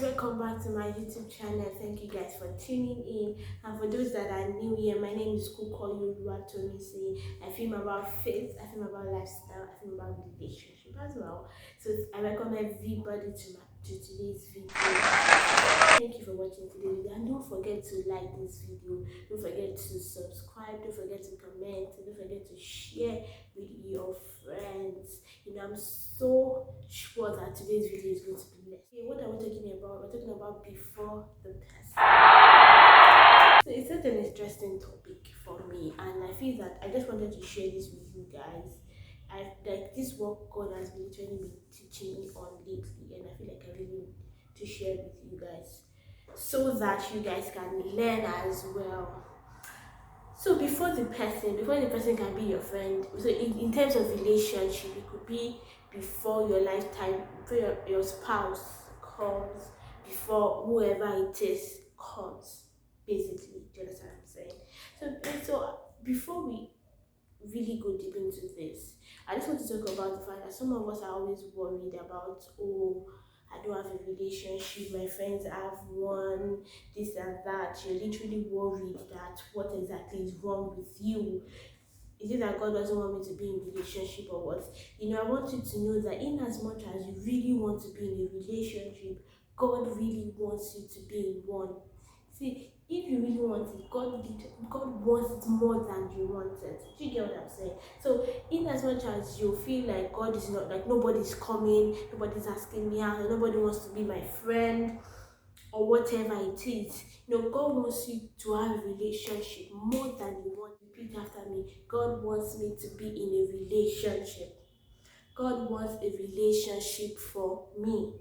welcome back to my YouTube channel. Thank you guys for tuning in. And for those that are new here, my name is Kukoyu Oluwatomisin. I film about faith, I film about lifestyle, I film about relationship as well. So I welcome everybody to today's video. Thank you for watching today's video, and don't forget to like this video, don't forget to subscribe, don't forget to comment, don't forget to share with your friends. I'm so sure that today's video is going to be blessed. Okay, what are we talking about? We're talking about before the person. So it's such an interesting topic for me, and I feel that I just wanted to share this with you guys. I like this what God has literally been teaching me on lately, and I feel like I really need to share with you guys so that you guys can learn as well. So before the person can be your friend, so in terms of relationship, it could be before your lifetime, before your spouse comes, before whoever it is comes, basically. Do you understand what I'm saying? So before we really go deep into this, I just want to talk about the fact that some of us are always worried about, oh, I don't have a relationship, my friends have one, this and that. You're literally worried that what exactly is wrong with you. Is it that God doesn't want me to be in a relationship or what? I want you to know that in as much as you really want to be in a relationship, God really wants you to be in one. See, if you really want it, God wants it more than you want it. Do you get what I'm saying? So, in as much as you feel like God is not, like nobody's coming, nobody's asking me out, nobody wants to be my friend, or whatever it is, God wants you to have a relationship more than you want. Repeat after me. God wants me to be in a relationship. God wants a relationship for me.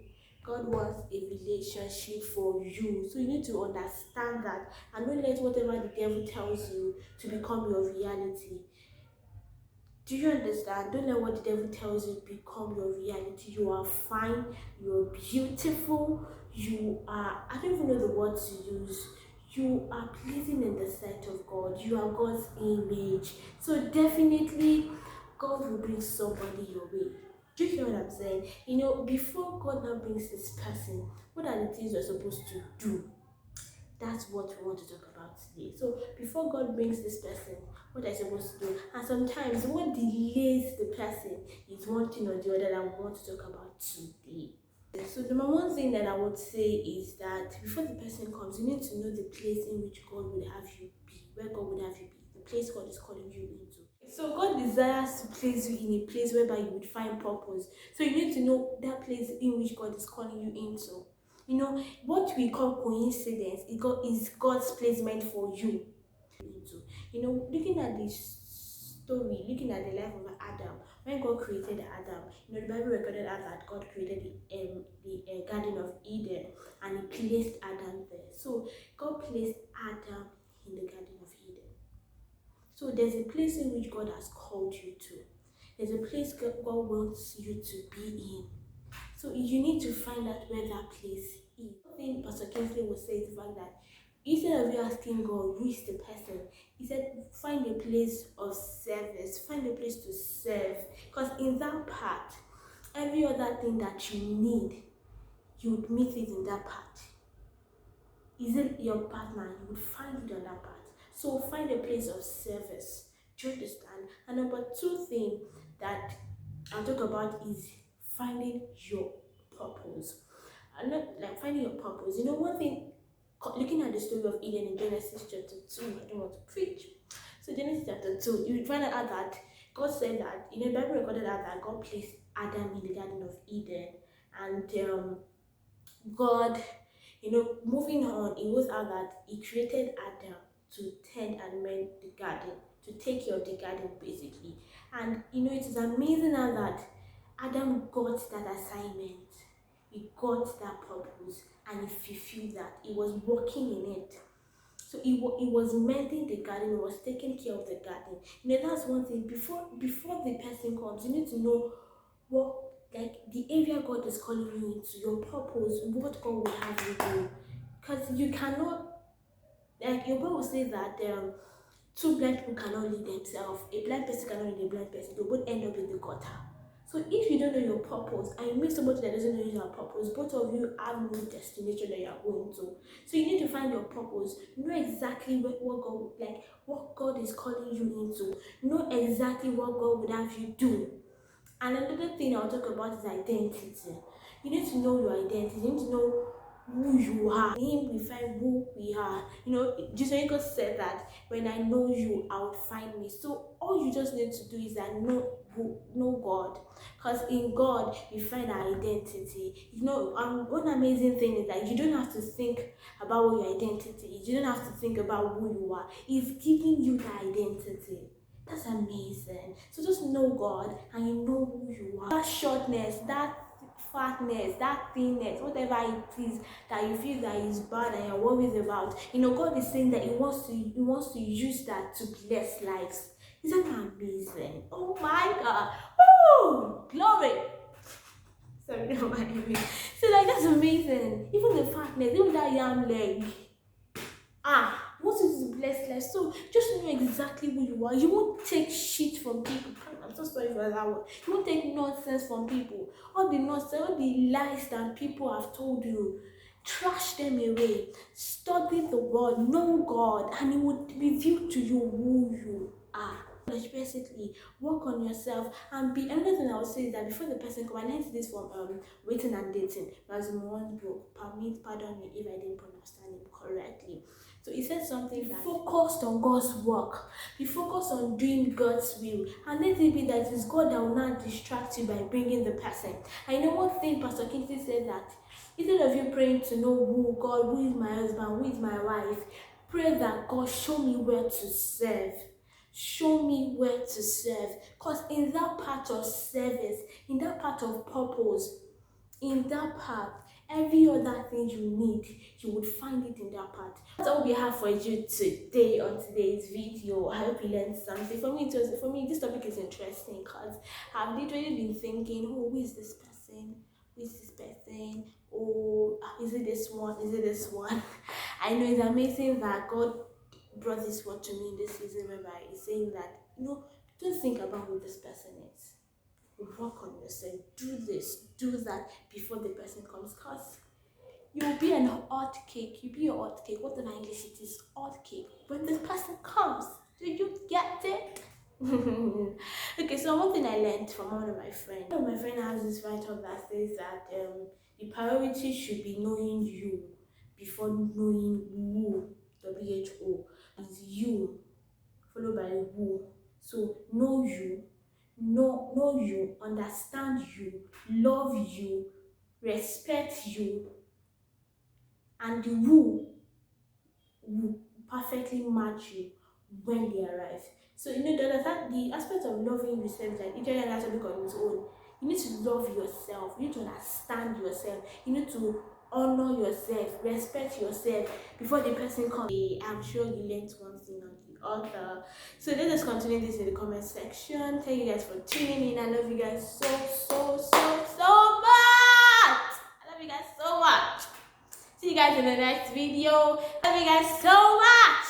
God wants a relationship for you. So you need to understand that, and don't let whatever the devil tells you to become your reality. Do you understand? Don't let what the devil tells you become your reality. You are fine. You're beautiful. I don't even know the word to use. You are pleasing in the sight of God. You are God's image. So definitely, God will bring somebody your way. Do you hear what I'm saying? Before God now brings this person, what are the things we're supposed to do? That's what we want to talk about today. So before God brings this person, what are you supposed to do? And sometimes what delays the person is one thing or the other that we want to talk about today. So the number one thing that I would say is that before the person comes, you need to know the place in which God would have you be, where God would have you be, the place God is calling you into. So God desires to place you in a place whereby you would find purpose. So you need to know that place in which God is calling you into. What we call coincidence is God's placement for you into. Looking at this story, looking at the life of Adam, when God created Adam, the Bible recorded that God created the Garden of Eden, and He placed Adam there. So God placed Adam in the Garden of Eden. So there's a place in which God has called you to. There's a place God wants you to be in. So you need to find out where that place is. One thing Pastor Kingsley will say is the fact that instead of you asking God who is the person, he said find a place of service, find a place to serve. Because in that part, every other thing that you need, you would meet it in that part. Is it your partner? You would find it on that part. So find a place of service. Do you understand? And number two thing that I'll talk about is finding your purpose. And not like finding your purpose. One thing, looking at the story of Eden in Genesis chapter 2, I don't want to preach. So Genesis chapter 2, you find out that God said that, the Bible recorded that God placed Adam in the Garden of Eden, and God, moving on, it was out that He created Adam to tend and mend the garden, to take care of the garden basically. And it is amazing how that Adam got that assignment, he got that purpose, and he fulfilled that. He was working in it. So he was mending the garden, he was taking care of the garden. That's one thing. Before the person comes, you need to know what, like, the area God is calling you into, your purpose, what God will have you do. Because you cannot, like your Bible says that two blind people cannot lead themselves. A blind person cannot lead a blind person. They both end up in the gutter. So if you don't know your purpose and you meet somebody that doesn't know your purpose, both of you have no destination that you are going to. So you need to find your purpose, know exactly what God is calling you into, know exactly what God would have you do. And another thing I'll talk about is identity. You need to know your identity. You need to know who you are. In Him we find who we are. Jesus said that when I know you, I would find me. So all you just need to do is that know God, because in God we find our identity. One amazing thing is that you don't have to think about what your identity is. You don't have to think about who you are. He's giving you the identity. That's amazing. So just know God and you know who you are. That shortness, that fatness, that thinness, whatever it is that you feel that is bad and you're worried about, God is saying that He wants to use that to bless lives. Isn't that amazing? Oh my God! Oh, glory! Sorry, no mind me. So that's amazing. Even the fatness, even that young leg. You want to bless life. So just know exactly who you are. You won't take shit from people. I'm so sorry for that word. You won't take nonsense from people. All the nonsense, all the lies that people have told you, trash them away. Study the word, know God, and He will reveal to you who you are. Basically, work on yourself and be. Another thing I would say is that before the person come, I learned this from Waiting and Dating. As in one book, pardon me if I didn't pronounce the name correctly. So he said something that focused on God's work. Be focused on doing God's will. And let it be that it's God that will not distract you by bringing the person. I know one thing Pastor Kingsley said, that instead of you praying to know who is my husband, who is my wife, pray that God show me where to serve. Show me where to serve. Because in that part of service, in that part of purpose, in that part, every other thing you need, you would find it in that part. That's all we have for you today on today's video. I hope you learned something. For me, this topic is interesting because I've literally been thinking, who is this person? Who is this person? Oh, is it this one? Is it this one? I know it's amazing that God brought this word to me in this season, whereby He's saying that, don't think about who this person is. Work on yourself, do this, do that before the person comes, because you'll be an hot cake, whatever English it is, hot cake, when the person comes. Do you get it? Okay, so one thing I learned from one of my friends. My friend has this write-up that says that the priority should be knowing you before knowing who. WHO is you, followed by who. So know you, know you, understand you, love you, respect you, and the who will perfectly match you when they arrive. So the aspect of loving yourself, like each other has to look on its own. You need to love yourself, you need to understand yourself, you need to honor yourself, respect yourself before the person comes. I'm sure you learned one thing or the other. So let us continue this in the comment section. Thank you guys for tuning in. I love you guys so much. I love you guys so much. See you guys in the next video. Love you guys so much.